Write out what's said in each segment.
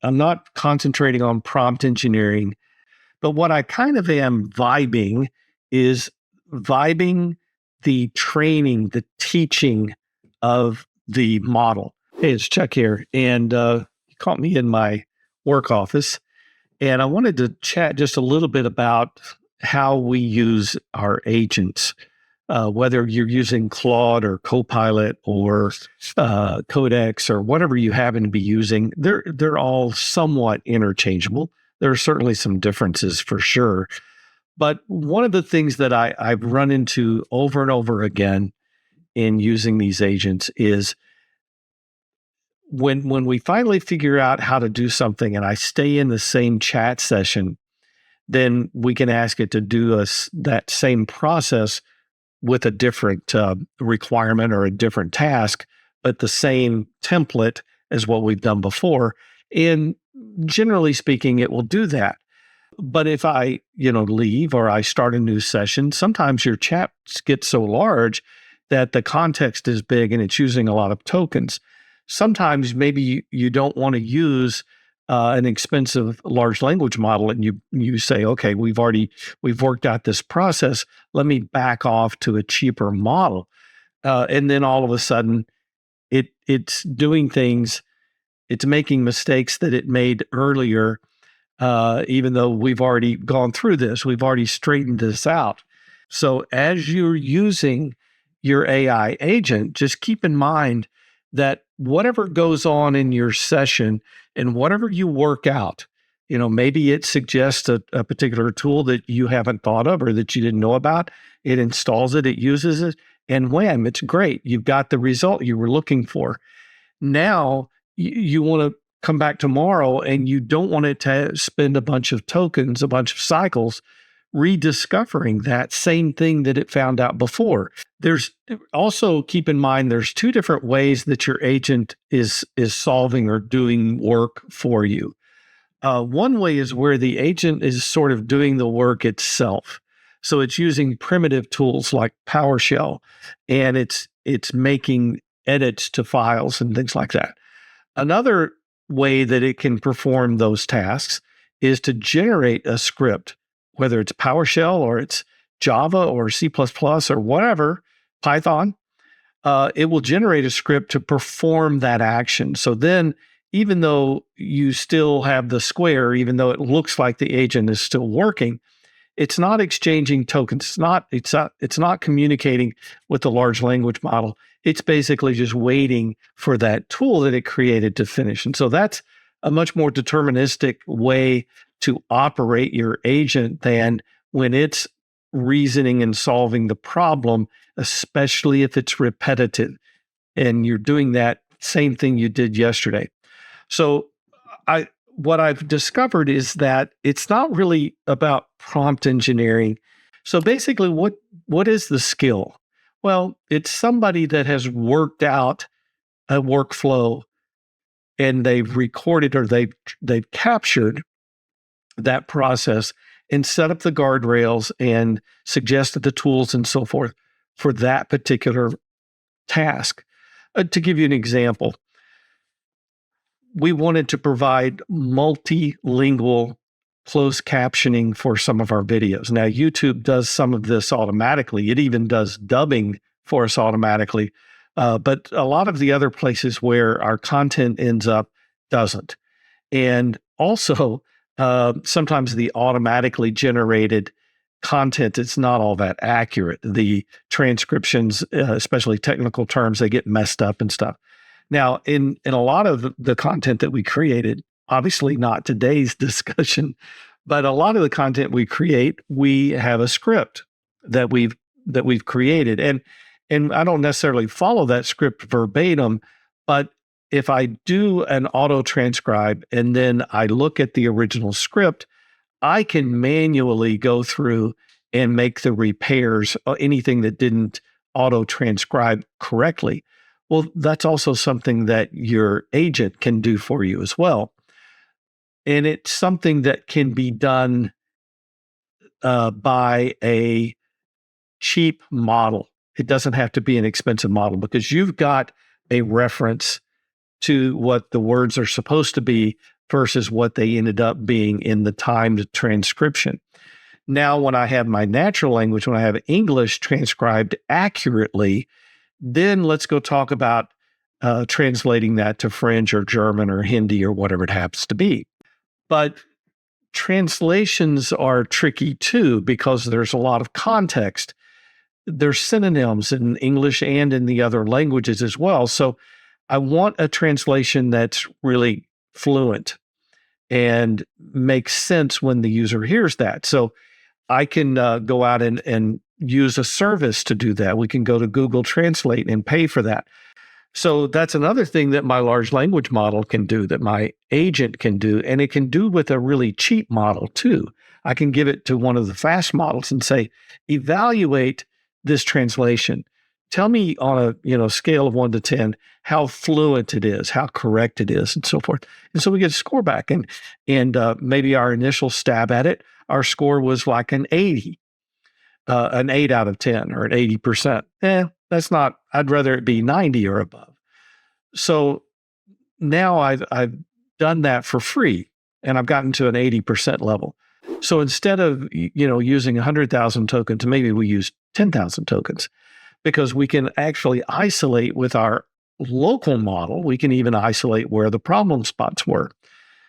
I'm not concentrating on prompt engineering, but what I kind of am vibing is vibing the training, the teaching of the model. Hey, it's Chuck here, and you caught me in my work office, and I wanted to chat just a little bit about how we use our agents, whether you're using Claude or Copilot or Codex or whatever you happen to be using. They're all somewhat interchangeable. There are certainly some differences for sure. But one of the things that I've run into over and over again in using these agents is when we finally figure out how to do something and I stay in the same chat session, then we can ask it to do that same process with a different requirement or a different task, but the same template as what we've done before. And generally speaking, it will do that. But if I, leave or I start a new session, sometimes your chats get so large that the context is big and it's using a lot of tokens. Sometimes maybe you don't want to use an expensive large language model, and you say, okay, we've worked out this process. Let me back off to a cheaper model, and then all of a sudden, it's doing things. It's making mistakes that it made earlier, even though we've already gone through this. We've already straightened this out. So as you're using your AI agent, just keep in mind that whatever goes on in your session and whatever you work out, maybe it suggests a particular tool that you haven't thought of or that you didn't know about. It installs it, it uses it, and wham, it's great. You've got the result you were looking for. Now you want to come back tomorrow and you don't want it to spend a bunch of tokens, a bunch of cycles rediscovering that same thing that it found out before. There's also, keep in mind, there's two different ways that your agent is solving or doing work for you. One way is where the agent is sort of doing the work itself. So it's using primitive tools like PowerShell, and it's making edits to files and things like that. Another way that it can perform those tasks is to generate a script, whether it's PowerShell or it's Java or C++ or whatever, Python. It will generate a script to perform that action. So then, even though you still have the square, even though it looks like the agent is still working, it's not exchanging tokens. It's not communicating with the large language model. It's basically just waiting for that tool that it created to finish. And so that's a much more deterministic way to operate your agent than when it's reasoning and solving the problem, especially if it's repetitive and you're doing that same thing you did yesterday. So what I've discovered is that it's not really about prompt engineering. So basically, what is the skill? Well, it's somebody that has worked out a workflow and they've recorded or they've captured that process and set up the guardrails and suggested the tools and so forth for that particular task. To give you an example, we wanted to provide multilingual closed captioning for some of our videos. Now, YouTube does some of this automatically. It even does dubbing for us automatically. But a lot of the other places where our content ends up doesn't. And also, sometimes the automatically generated content is not all that accurate. The transcriptions, especially technical terms, they get messed up and stuff. Now, in a lot of the content that we created, obviously not today's discussion, but a lot of the content we create, we have a script that we've created. And I don't necessarily follow that script verbatim, but if I do an auto transcribe and then I look at the original script, I can manually go through and make the repairs, anything that didn't auto transcribe correctly. Well, that's also something that your agent can do for you as well. And it's something that can be done by a cheap model. It doesn't have to be an expensive model because you've got a reference to what the words are supposed to be versus what they ended up being in the timed transcription. Now, when I have my natural language, when I have English transcribed accurately, then let's go talk about translating that to French or German or Hindi or whatever it happens to be. But translations are tricky too because there's a lot of context. There's synonyms in English and in the other languages as well. So I want a translation that's really fluent and makes sense when the user hears that. So I can go out and use a service to do that. We can go to Google Translate and pay for that. So that's another thing that my large language model can do, that my agent can do, and it can do with a really cheap model too. I can give it to one of the fast models and say, evaluate this translation. Tell me on a scale of 1 to 10 how fluent it is, how correct it is, and so forth. And so we get a score back, and maybe our initial stab at it, our score was like an 80, an 8 out of 10, or an 80%. That's not. I'd rather it be 90 or above. So now I've done that for free, and I've gotten to an 80% level. So instead of using 100,000 tokens, maybe we use 10,000 tokens, because we can actually isolate with our local model. We can even isolate where the problem spots were.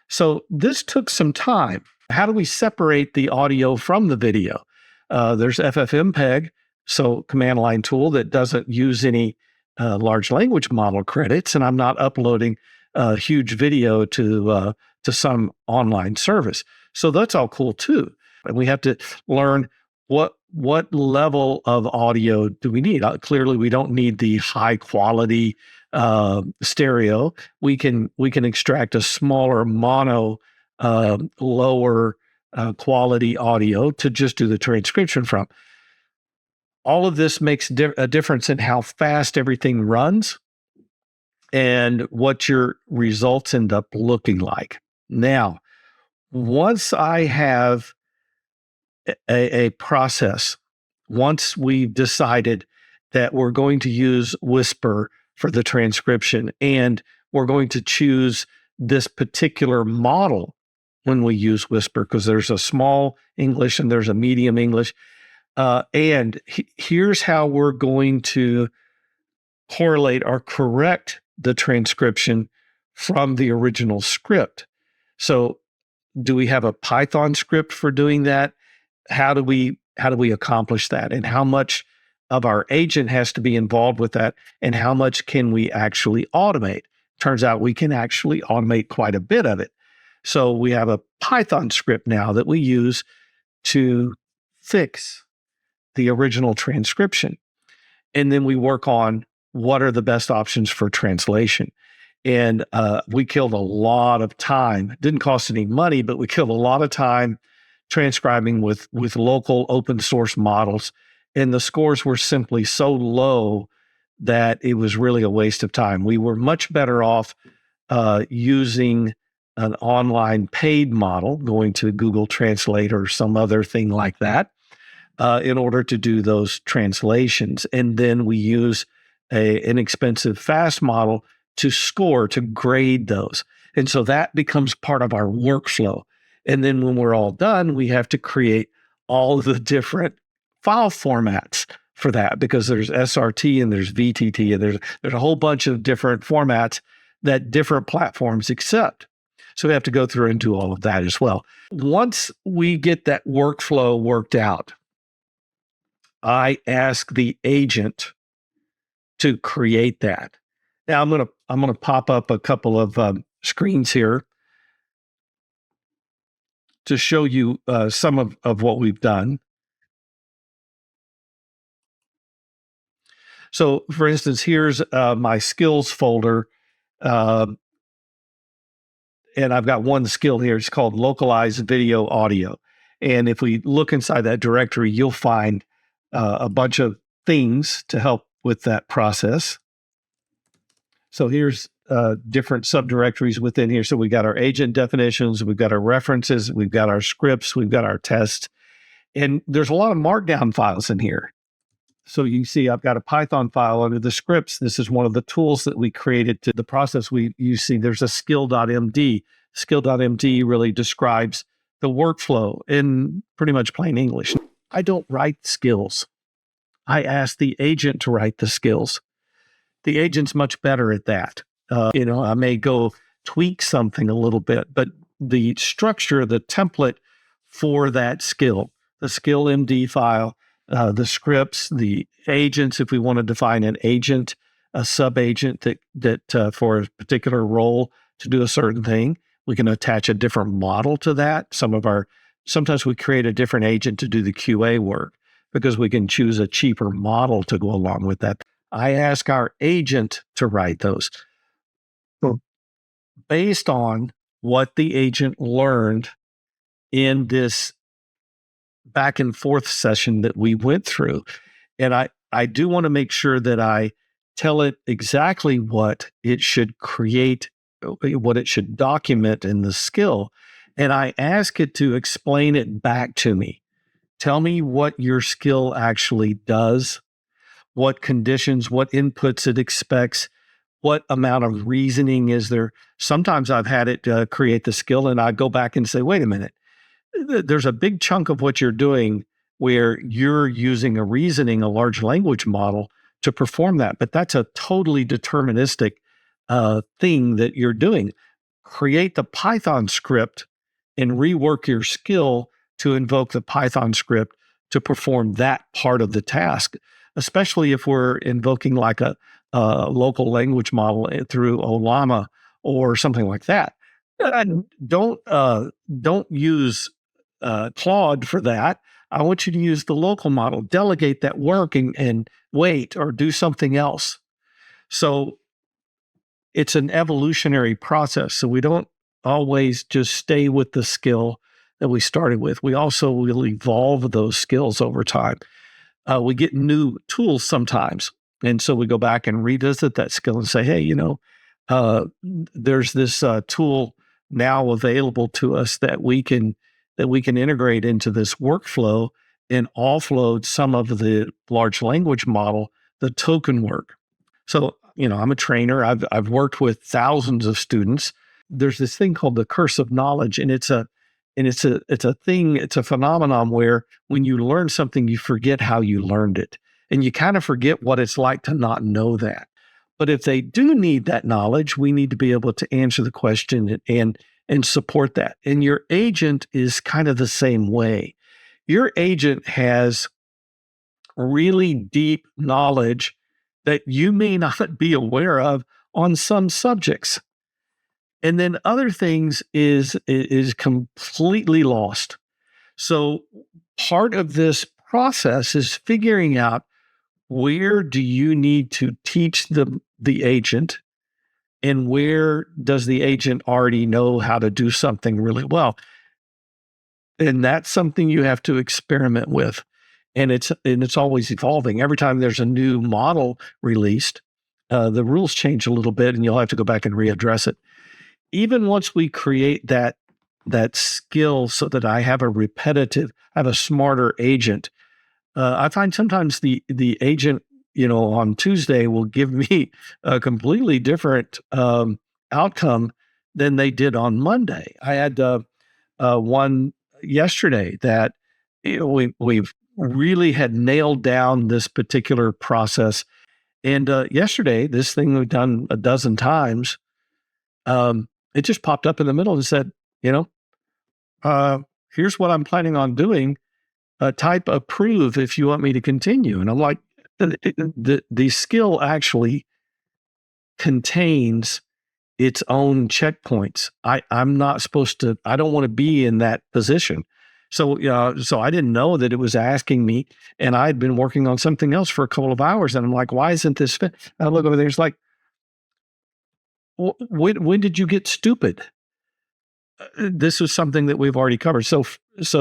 So this took some time. How do we separate the audio from the video? There's FFmpeg, so command line tool that doesn't use any large language model credits, and I'm not uploading a huge video to some online service. So that's all cool too. And we have to learn what level of audio do we need. Clearly, we don't need the high quality stereo. We can extract a smaller mono, lower quality audio to just do the transcription from. All of this makes a difference in how fast everything runs and what your results end up looking like. Now, once I have a process, once we've decided that we're going to use Whisper for the transcription and we're going to choose this particular model when we use Whisper, because there's a small English and there's a medium English. And here's how we're going to correlate or correct the transcription from the original script. So do we have a Python script for doing that? How do we accomplish that? And how much of our agent has to be involved with that? And how much can we actually automate? Turns out we can actually automate quite a bit of it. So we have a Python script now that we use to fix the original transcription. And then we work on what are the best options for translation. And we killed a lot of time. It didn't cost any money, but we killed a lot of time transcribing with local open source models. And the scores were simply so low that it was really a waste of time. We were much better off using an online paid model, going to Google Translate or some other thing like that, in order to do those translations. And then we use an expensive fast model to score, to grade those. And so that becomes part of our workflow. And then when we're all done, we have to create all the different file formats for that, because there's SRT and there's VTT and there's a whole bunch of different formats that different platforms accept. So we have to go through and do all of that as well. Once we get that workflow worked out, I ask the agent to create that. Now I'm gonna pop up a couple of screens here to show you some of what we've done. So, for instance, here's my skills folder, and I've got one skill here. It's called localized video audio. And if we look inside that directory, you'll find a bunch of things to help with that process. So here's different subdirectories within here. So we got our agent definitions, we've got our references, we've got our scripts, we've got our tests, and there's a lot of markdown files in here. So you see I've got a Python file under the scripts. This is one of the tools that we created to the process. You see there's a skill.md. Skill.md really describes the workflow in pretty much plain English. I don't write skills. I ask the agent to write the skills. The agent's much better at that. I may go tweak something a little bit, but the structure, the template for that skill, the skill MD file, the scripts, the agents, if we want to define an agent, a sub-agent that for a particular role to do a certain thing, we can attach a different model to that. Sometimes we create a different agent to do the QA work because we can choose a cheaper model to go along with that. I ask our agent to write those. So based on what the agent learned in this back and forth session that we went through. And I do want to make sure that I tell it exactly what it should create, what it should document in the skill. And I ask it to explain it back to me. Tell me what your skill actually does, what conditions, what inputs it expects, what amount of reasoning is there. Sometimes I've had it create the skill and I go back and say, wait a minute, there's a big chunk of what you're doing where you're using a large language model to perform that. But that's a totally deterministic thing that you're doing. Create the Python script and rework your skill to invoke the Python script to perform that part of the task, especially if we're invoking like a local language model through Olama or something like that. Don't use Claude for that. I want you to use the local model, delegate that work and wait or do something else. So it's an evolutionary process. So we don't always just stay with the skill that we started with. We also will evolve those skills over time. We get new tools sometimes. And so we go back and revisit that skill and say, hey, there's this tool now available to us that we can integrate into this workflow and offload some of the large language model, the token work. So, I'm a trainer. I've worked with thousands of students. There's this thing called the curse of knowledge, and it's a phenomenon where when you learn something, you forget how you learned it. And you kind of forget what it's like to not know that. But if they do need that knowledge, we need to be able to answer the question and support that. And your agent is kind of the same way. Your agent has really deep knowledge that you may not be aware of on some subjects. And then other things is completely lost. So part of this process is figuring out where do you need to teach the agent and where does the agent already know how to do something really well. And that's something you have to experiment with. And it's always evolving. Every time there's a new model released, the rules change a little bit and you'll have to go back and readdress it. Even once we create that skill so that I have a smarter agent, I find sometimes the agent, on Tuesday will give me a completely different outcome than they did on Monday. I had one yesterday that we've really had nailed down this particular process. And yesterday, this thing we've done a dozen times, it just popped up in the middle and said, here's what I'm planning on doing. Type approve if you want me to continue. And I'm like, the skill actually contains its own checkpoints. I'm not supposed to, I don't want to be in that position. So I didn't know that it was asking me, and I had been working on something else for a couple of hours. And I'm like, why isn't this fit? And I look over there, it's like, when did you get stupid? This was something that we've already covered. So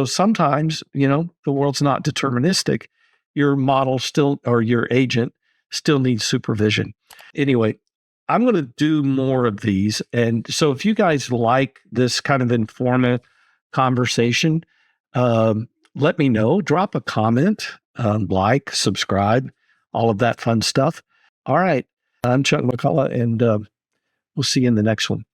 sometimes, the world's not deterministic. Your model still, or your agent still needs supervision. Anyway, I'm going to do more of these. And so if you guys like this kind of informal conversation, let me know. Drop a comment, like, subscribe, all of that fun stuff. All right. I'm Chuck McCullough, and we'll see you in the next one.